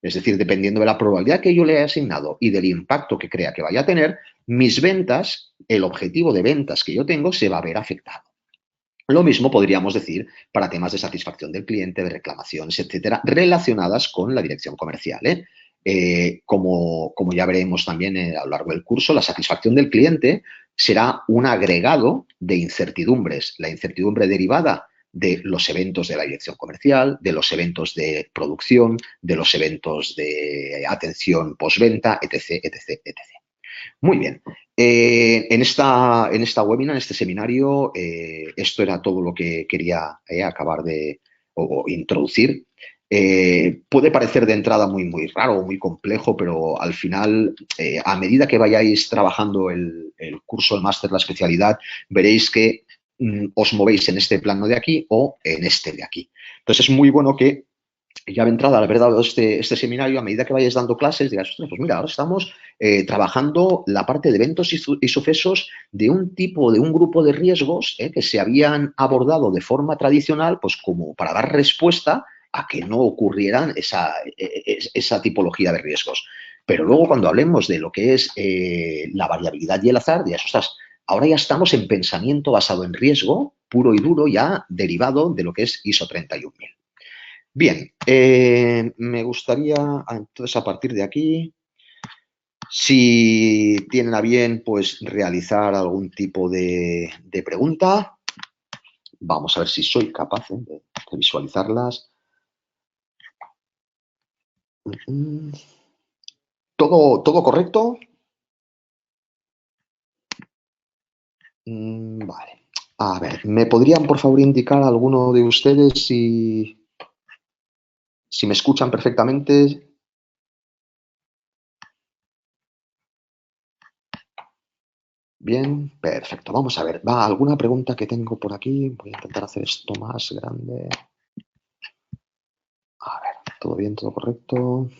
Es decir, dependiendo de la probabilidad que yo le haya asignado y del impacto que crea que vaya a tener, mis ventas, el objetivo de ventas que yo tengo, se va a ver afectado. Lo mismo podríamos decir para temas de satisfacción del cliente, de reclamaciones, etcétera, relacionadas con la dirección comercial. Como ya veremos también a lo largo del curso, la satisfacción del cliente será un agregado de incertidumbres. La incertidumbre derivada de los eventos de la dirección comercial, de los eventos de producción, de los eventos de atención postventa, etc, etc, etc. Muy bien. En esta webinar, en este seminario, esto era todo lo que quería acabar de o introducir. Puede parecer de entrada muy raro o muy complejo, pero al final, a medida que vayáis trabajando el curso, el máster, la especialidad, veréis que os movéis en este plano de aquí o en este de aquí. Entonces es muy bueno que ya de entrada, al haber dado este seminario, a medida que vayáis dando clases, digáis, ostras, pues mira, ahora estamos trabajando la parte de eventos y sucesos de un tipo, de un grupo de riesgos que se habían abordado de forma tradicional, pues como para dar respuesta a que no ocurrieran esa tipología de riesgos. Pero luego cuando hablemos de lo que es la variabilidad y el azar, dirás, ostras, ahora ya estamos en pensamiento basado en riesgo, puro y duro, ya derivado de lo que es ISO 31000. Bien, me gustaría, entonces, a partir de aquí, si tienen a bien, pues realizar algún tipo de pregunta. Vamos a ver si soy capaz de visualizarlas. ¿Todo correcto? Vale. A ver, ¿me podrían, por favor, indicar alguno de ustedes si me escuchan perfectamente? Bien, perfecto. Vamos a ver. Va, alguna pregunta que tengo por aquí. Voy a intentar hacer esto más grande. A ver, todo bien, todo correcto.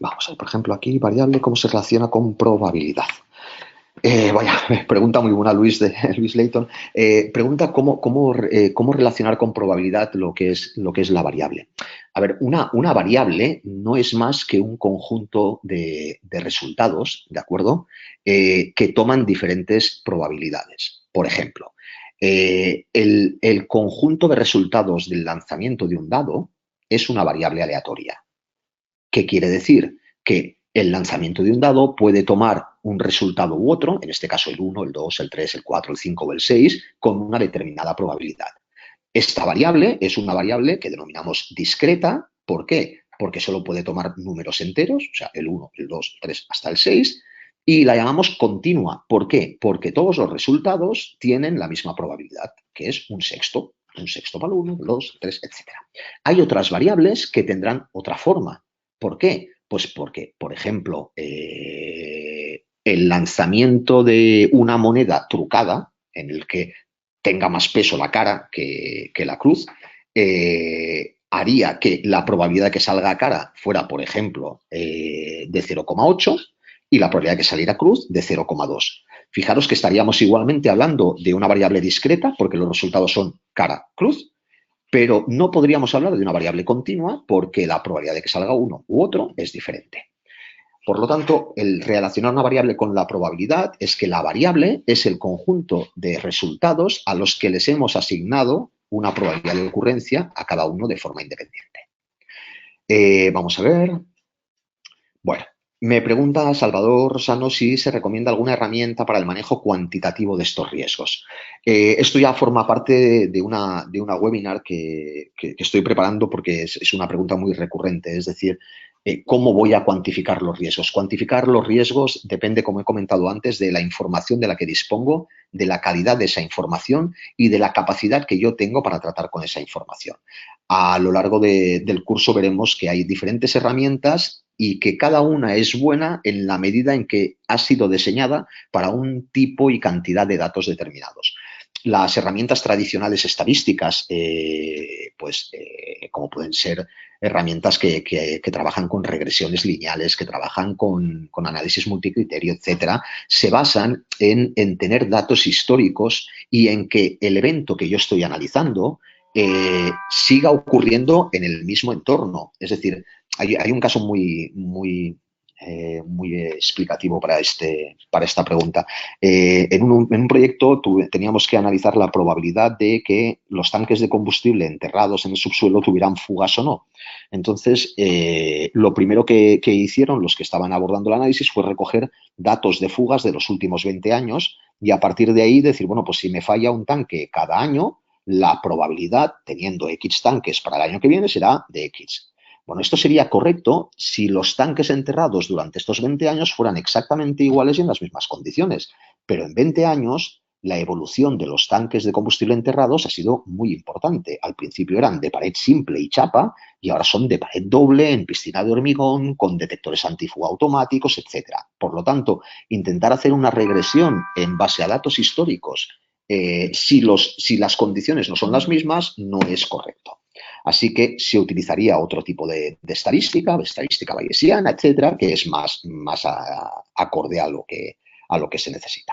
Vamos a ver, por ejemplo, aquí, variable, ¿cómo se relaciona con probabilidad? Vaya, pregunta muy buena Luis, de Luis Leighton. Pregunta cómo relacionar con probabilidad lo que es la variable. A ver, una variable no es más que un conjunto de resultados, ¿de acuerdo? Que toman diferentes probabilidades. Por ejemplo, el conjunto de resultados del lanzamiento de un dado es una variable aleatoria. ¿Qué quiere decir? Que el lanzamiento de un dado puede tomar un resultado u otro, en este caso el 1, el 2, el 3, el 4, el 5 o el 6, con una determinada probabilidad. Esta variable es una variable que denominamos discreta. ¿Por qué? Porque solo puede tomar números enteros, o sea, el 1, el 2, el 3 hasta el 6, y la llamamos continua. ¿Por qué? Porque todos los resultados tienen la misma probabilidad, que es un sexto. Un sexto para el 1, el 2, el 3, etc. Hay otras variables que tendrán otra forma. ¿Por qué? Pues porque, por ejemplo, el lanzamiento de una moneda trucada, en el que tenga más peso la cara que la cruz, haría que la probabilidad de que salga a cara fuera, por ejemplo, de 0,8 y la probabilidad de que saliera cruz de 0,2. Fijaros que estaríamos igualmente hablando de una variable discreta, porque los resultados son cara-cruz, pero no podríamos hablar de una variable continua porque la probabilidad de que salga uno u otro es diferente. Por lo tanto, el relacionar una variable con la probabilidad es que la variable es el conjunto de resultados a los que les hemos asignado una probabilidad de ocurrencia a cada uno de forma independiente. Vamos a ver. Bueno, me pregunta Salvador Rosano si se recomienda alguna herramienta para el manejo cuantitativo de estos riesgos. Esto ya forma parte de una webinar que estoy preparando porque es una pregunta muy recurrente, es decir, ¿cómo voy a cuantificar los riesgos? Cuantificar los riesgos depende, como he comentado antes, de la información de la que dispongo, de la calidad de esa información y de la capacidad que yo tengo para tratar con esa información. A lo largo del curso veremos que hay diferentes herramientas y que cada una es buena en la medida en que ha sido diseñada para un tipo y cantidad de datos determinados. Las herramientas tradicionales estadísticas, como pueden ser herramientas que trabajan con regresiones lineales, que trabajan con análisis multicriterio, etcétera, se basan en tener datos históricos y en que el evento que yo estoy analizando siga ocurriendo en el mismo entorno. Es decir, hay un caso muy explicativo para esta pregunta. En un proyecto teníamos que analizar la probabilidad de que los tanques de combustible enterrados en el subsuelo tuvieran fugas o no. Entonces, lo primero que hicieron los que estaban abordando el análisis fue recoger datos de fugas de los últimos 20 años y a partir de ahí decir, bueno, pues si me falla un tanque cada año, la probabilidad, teniendo X tanques para el año que viene, será de X. Bueno, esto sería correcto si los tanques enterrados durante estos 20 años fueran exactamente iguales y en las mismas condiciones. Pero en 20 años la evolución de los tanques de combustible enterrados ha sido muy importante. Al principio eran de pared simple y chapa y ahora son de pared doble, en piscina de hormigón, con detectores antifuga automáticos, etcétera. Por lo tanto, intentar hacer una regresión en base a datos históricos si las condiciones no son las mismas, no es correcto. Así que se utilizaría otro tipo de estadística bayesiana, etcétera, que es más acorde a lo que se necesita.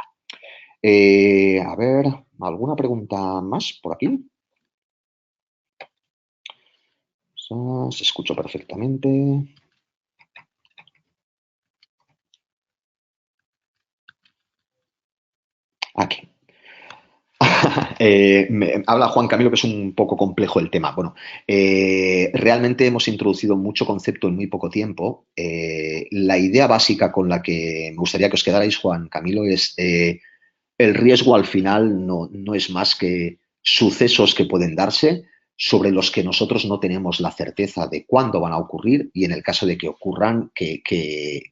A ver, ¿alguna pregunta más por aquí? Se escucha perfectamente. Aquí. Habla Juan Camilo que es un poco complejo el tema. Bueno, realmente hemos introducido mucho concepto en muy poco tiempo. La idea básica con la que me gustaría que os quedarais, Juan Camilo, es el riesgo al final no es más que sucesos que pueden darse sobre los que nosotros no tenemos la certeza de cuándo van a ocurrir y en el caso de que ocurran, qué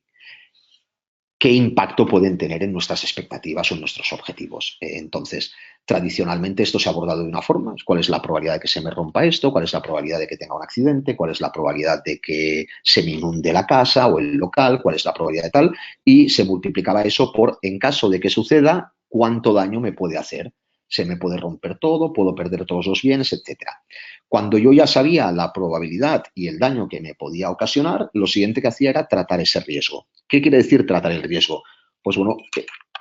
impacto pueden tener en nuestras expectativas o en nuestros objetivos. Entonces, tradicionalmente esto se ha abordado de una forma: cuál es la probabilidad de que se me rompa esto, cuál es la probabilidad de que tenga un accidente, cuál es la probabilidad de que se me inunde la casa o el local, cuál es la probabilidad de tal, y se multiplicaba eso por, en caso de que suceda, cuánto daño me puede hacer. Se me puede romper todo, puedo perder todos los bienes, etcétera. Cuando yo ya sabía la probabilidad y el daño que me podía ocasionar, lo siguiente que hacía era tratar ese riesgo. ¿Qué quiere decir tratar el riesgo? Pues bueno,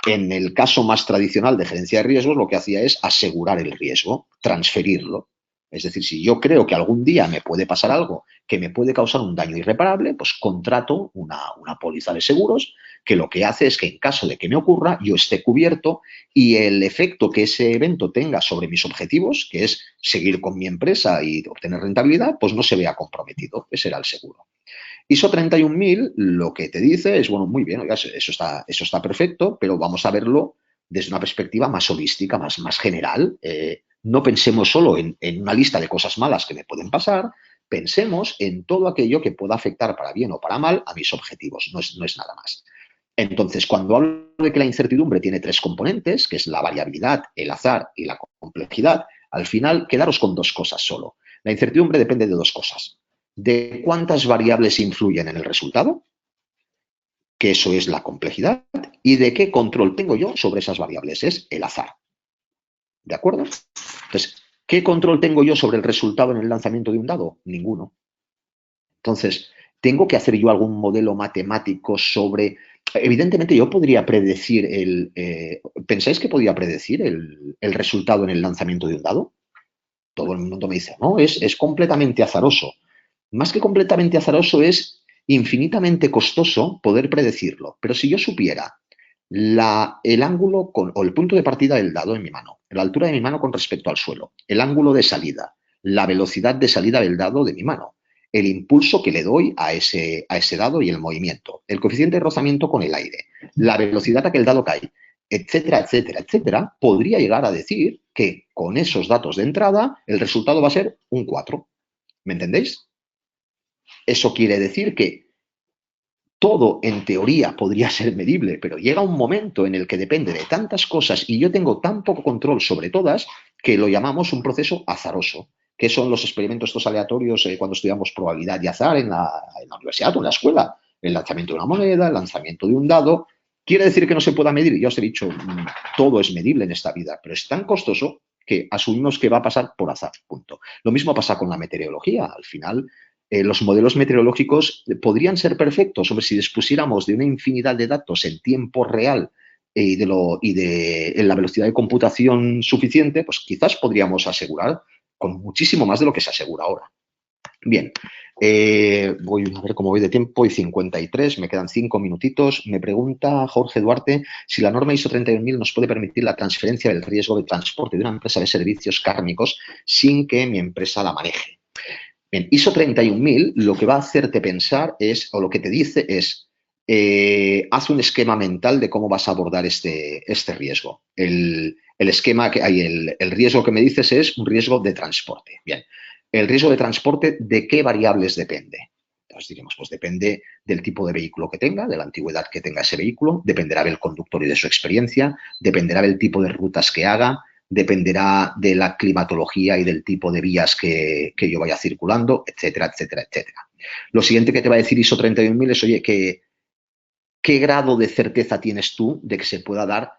en el caso más tradicional de gerencia de riesgos, lo que hacía es asegurar el riesgo, transferirlo. Es decir, si yo creo que algún día me puede pasar algo que me puede causar un daño irreparable, pues contrato una póliza de seguros que lo que hace es que en caso de que me ocurra, yo esté cubierto y el efecto que ese evento tenga sobre mis objetivos, que es seguir con mi empresa y obtener rentabilidad, pues no se vea comprometido. Ese era el seguro. ISO 31000 lo que te dice es, bueno, muy bien, oiga, eso está perfecto, pero vamos a verlo desde una perspectiva más holística, más general. No pensemos solo en una lista de cosas malas que me pueden pasar, pensemos en todo aquello que pueda afectar para bien o para mal a mis objetivos, no es nada más. Entonces, cuando hablo de que la incertidumbre tiene tres componentes, que es la variabilidad, el azar y la complejidad, al final quedaros con dos cosas solo. La incertidumbre depende de dos cosas: de cuántas variables influyen en el resultado, que eso es la complejidad, y de qué control tengo yo sobre esas variables, es el azar. ¿De acuerdo? Entonces, ¿qué control tengo yo sobre el resultado en el lanzamiento de un dado? Ninguno. Entonces, ¿tengo que hacer yo algún modelo matemático sobre...? Evidentemente, yo podría predecir ¿pensáis que podría predecir el resultado en el lanzamiento de un dado? Todo el mundo me dice, no, es completamente azaroso. Más que completamente azaroso, es infinitamente costoso poder predecirlo. Pero si yo supiera el ángulo o el punto de partida del dado en mi mano, la altura de mi mano con respecto al suelo, el ángulo de salida, la velocidad de salida del dado de mi mano, el impulso que le doy a ese dado y el movimiento, el coeficiente de rozamiento con el aire, la velocidad a que el dado cae, etcétera, etcétera, etcétera, podría llegar a decir que con esos datos de entrada el resultado va a ser un 4. ¿Me entendéis? Eso quiere decir que todo en teoría podría ser medible, pero llega un momento en el que depende de tantas cosas y yo tengo tan poco control sobre todas que lo llamamos un proceso azaroso, que son los experimentos estos aleatorios cuando estudiamos probabilidad y azar en la universidad o en la escuela. El lanzamiento de una moneda, el lanzamiento de un dado. ¿Quiere decir que no se pueda medir? Ya os he dicho, todo es medible en esta vida, pero es tan costoso que asumimos que va a pasar por azar, punto. Lo mismo pasa con la meteorología. Al final, los modelos meteorológicos podrían ser perfectos sobre si dispusiéramos de una infinidad de datos en tiempo real en la velocidad de computación suficiente, pues quizás podríamos asegurar con muchísimo más de lo que se asegura ahora. Bien, voy a ver cómo voy de tiempo y 53, me quedan 5 minutitos. Me pregunta Jorge Duarte si la norma ISO 31000 nos puede permitir la transferencia del riesgo de transporte de una empresa de servicios kármicos sin que mi empresa la maneje. En ISO 31000 lo que va a hacerte pensar es, o lo que te dice es, haz un esquema mental de cómo vas a abordar este riesgo. El esquema que hay, el riesgo que me dices es un riesgo de transporte. Bien, el riesgo de transporte, ¿de qué variables depende? Entonces diremos, pues depende del tipo de vehículo que tenga, de la antigüedad que tenga ese vehículo, dependerá del conductor y de su experiencia, dependerá del tipo de rutas que haga, dependerá de la climatología y del tipo de vías que yo vaya circulando, etcétera, etcétera, etcétera. Lo siguiente que te va a decir ISO 31000 es, oye, ¿qué grado de certeza tienes tú de que se pueda dar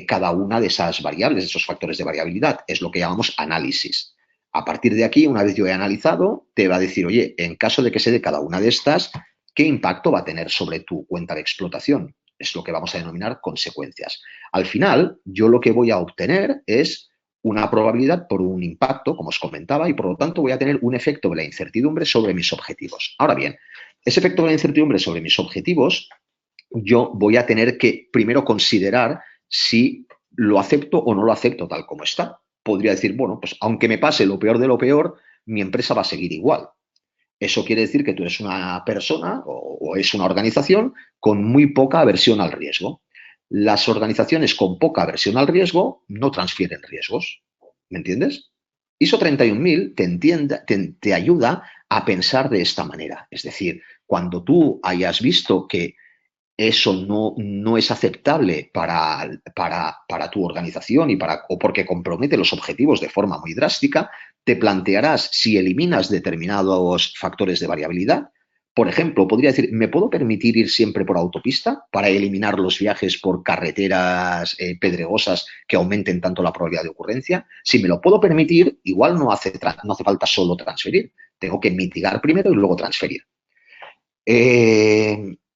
cada una de esas variables, de esos factores de variabilidad? Es lo que llamamos análisis. A partir de aquí, una vez yo he analizado, te va a decir, oye, en caso de que se dé cada una de estas, ¿qué impacto va a tener sobre tu cuenta de explotación? Es lo que vamos a denominar consecuencias. Al final, yo lo que voy a obtener es una probabilidad por un impacto, como os comentaba, y por lo tanto voy a tener un efecto de la incertidumbre sobre mis objetivos. Ahora bien, ese efecto de la incertidumbre sobre mis objetivos, yo voy a tener que primero considerar si lo acepto o no lo acepto tal como está. Podría decir, bueno, pues aunque me pase lo peor de lo peor, mi empresa va a seguir igual. Eso quiere decir que tú eres una persona o es una organización con muy poca aversión al riesgo. Las organizaciones con poca aversión al riesgo no transfieren riesgos. ¿Me entiendes? ISO 31000 te ayuda a pensar de esta manera. Es decir, cuando tú hayas visto que eso no es aceptable para tu organización o porque compromete los objetivos de forma muy drástica, te plantearás si eliminas determinados factores de variabilidad. Por ejemplo, podría decir, ¿me puedo permitir ir siempre por autopista para eliminar los viajes por carreteras pedregosas que aumenten tanto la probabilidad de ocurrencia? Si me lo puedo permitir, igual no hace falta solo transferir. Tengo que mitigar primero y luego transferir.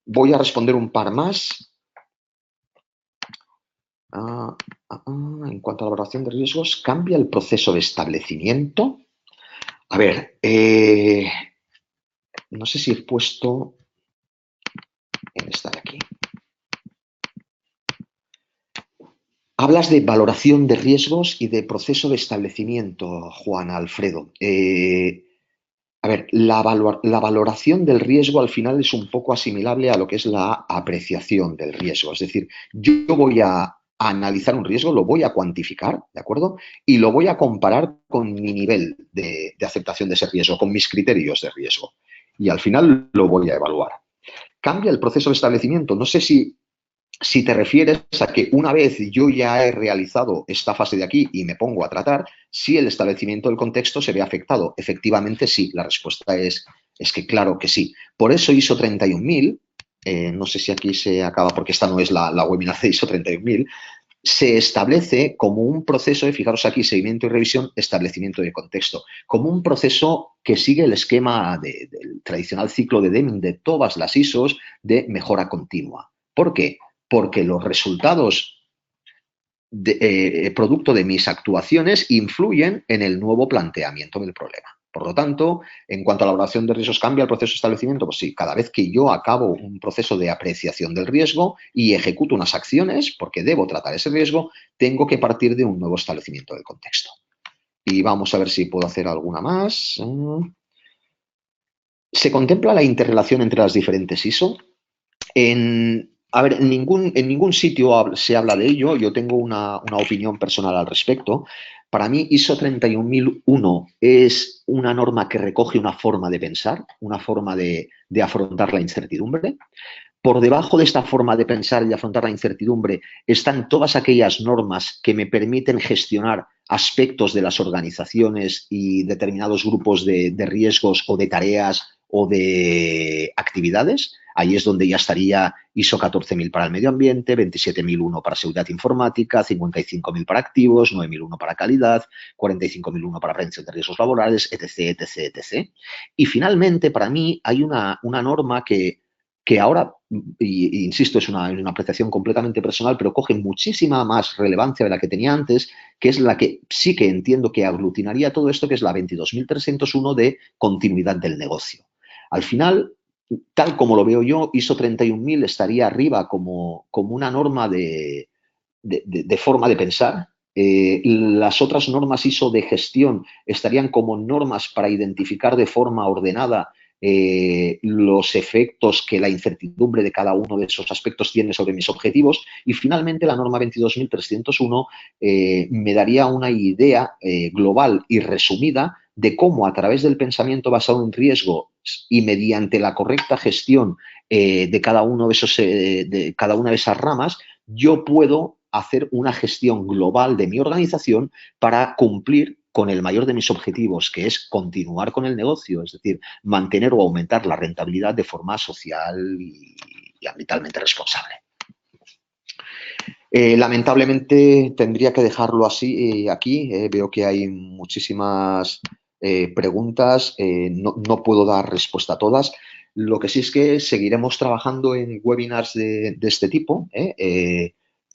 Voy a responder un par más. En cuanto a la valoración de riesgos, ¿cambia el proceso de establecimiento? A ver, no sé si he puesto en esta de aquí. Hablas de valoración de riesgos y de proceso de establecimiento, Juan Alfredo. A ver, la valoración del riesgo al final es un poco asimilable a lo que es la apreciación del riesgo. Es decir, yo voy a analizar un riesgo, lo voy a cuantificar, ¿de acuerdo? Y lo voy a comparar con mi nivel de aceptación de ese riesgo, con mis criterios de riesgo. Y al final lo voy a evaluar. Cambia el proceso de establecimiento. No sé si te refieres a que una vez yo ya he realizado esta fase de aquí y me pongo a tratar, si el establecimiento del contexto se ve afectado. Efectivamente, sí. La respuesta es que claro que sí. Por eso ISO 31000, no sé si aquí se acaba porque esta no es la webinar de ISO 31000, se establece como un proceso de, fijaros aquí, seguimiento y revisión, establecimiento de contexto, como un proceso que sigue el esquema del tradicional ciclo de Deming de todas las ISOs de mejora continua. ¿Por qué? Porque los resultados producto de mis actuaciones influyen en el nuevo planteamiento del problema. Por lo tanto, en cuanto a la valoración de riesgos, ¿cambia el proceso de establecimiento? Pues sí, cada vez que yo acabo un proceso de apreciación del riesgo y ejecuto unas acciones, porque debo tratar ese riesgo, tengo que partir de un nuevo establecimiento del contexto. Y vamos a ver si puedo hacer alguna más. ¿Se contempla la interrelación entre las diferentes ISO? A ver, en ningún sitio se habla de ello. Yo tengo una opinión personal al respecto. Para mí, ISO 31001 es una norma que recoge una forma de pensar, una forma de afrontar la incertidumbre. Por debajo de esta forma de pensar y de afrontar la incertidumbre están todas aquellas normas que me permiten gestionar aspectos de las organizaciones y determinados grupos de riesgos o de tareas o de actividades. Ahí es donde ya estaría ISO 14000 para el medio ambiente, 27001 para seguridad informática, 55000 para activos, 9001 para calidad, 45001 para prevención de riesgos laborales, etc., etc., etc. Y finalmente, para mí, hay una norma que ahora, y insisto, es una apreciación completamente personal, pero coge muchísima más relevancia de la que tenía antes, que es la que sí que entiendo que aglutinaría todo esto, que es la 22301 de continuidad del negocio. Al final, tal como lo veo yo, ISO 31000 estaría arriba como una norma de forma de pensar. Las otras normas ISO de gestión estarían como normas para identificar de forma ordenada los efectos que la incertidumbre de cada uno de esos aspectos tiene sobre mis objetivos. Y finalmente la norma 22301 me daría una idea global y resumida de cómo a través del pensamiento basado en riesgo y mediante la correcta gestión de cada uno de esos, de cada una de esas ramas, yo puedo hacer una gestión global de mi organización para cumplir con el mayor de mis objetivos, que es continuar con el negocio, es decir, mantener o aumentar la rentabilidad de forma social y ambientalmente responsable. Lamentablemente tendría que dejarlo así aquí. Veo que hay muchísimas preguntas. No puedo dar respuesta a todas. Lo que sí es que seguiremos trabajando en webinars de este tipo.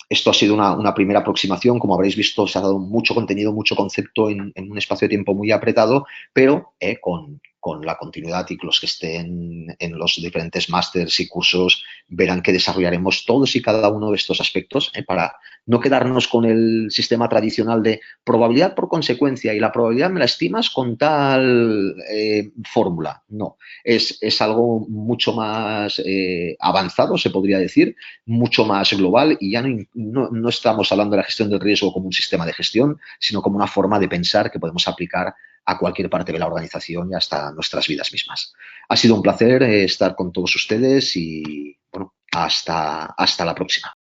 Esto ha sido una primera aproximación. Como habréis visto, se ha dado mucho contenido, mucho concepto en un espacio de tiempo muy apretado, pero con la continuidad, y que los que estén en los diferentes másters y cursos verán que desarrollaremos todos y cada uno de estos aspectos para no quedarnos con el sistema tradicional de probabilidad por consecuencia y la probabilidad me la estimas con tal fórmula. No, es algo mucho más avanzado, se podría decir, mucho más global, y ya no estamos hablando de la gestión del riesgo como un sistema de gestión, sino como una forma de pensar que podemos aplicar a cualquier parte de la organización y hasta nuestras vidas mismas. Ha sido un placer estar con todos ustedes y, bueno, hasta la próxima.